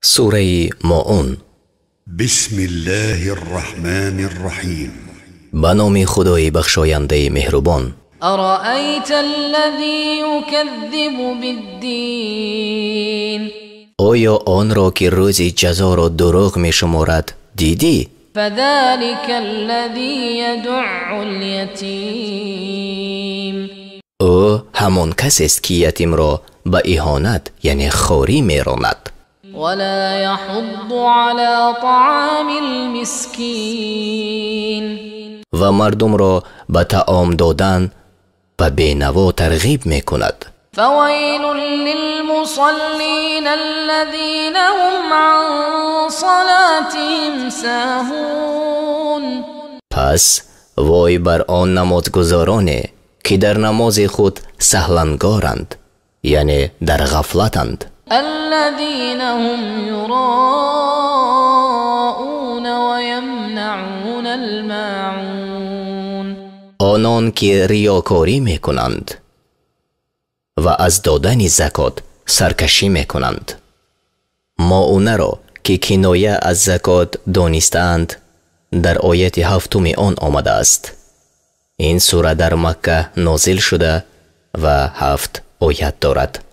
سوره ماعون. بسم الله الرحمن الرحیم. به نام خدای بخشاینده مهربان. ارأیت الذی یکذب بالدین، آیا آن را که روز جزا را دروغ می شمارد دیدی؟ فذلک الذی یدع الیتیم، او همان کسی است که یتیم را به اهانت یعنی خواری می راند. ولا یحض علی طعام المسکین، و مردم را به طعام دادن به بینوا ترغیب می کند. فویل للمصلین الذین هم عن صلاتهم ساهون، پس وای بر آن نمازگزارانی که در نماز خود سهلنگارند یعنی در غفلتند. الذين هم يراءون ويمنعون الماعون، آنان که ریاکاری می کنند و از دادن زکات سرکشی می کنند. ماعونه را که کنایه از زکات دانستند در آیت 7 آن آمده است. این سوره در مکه نازل شده و 7 آیت دارد.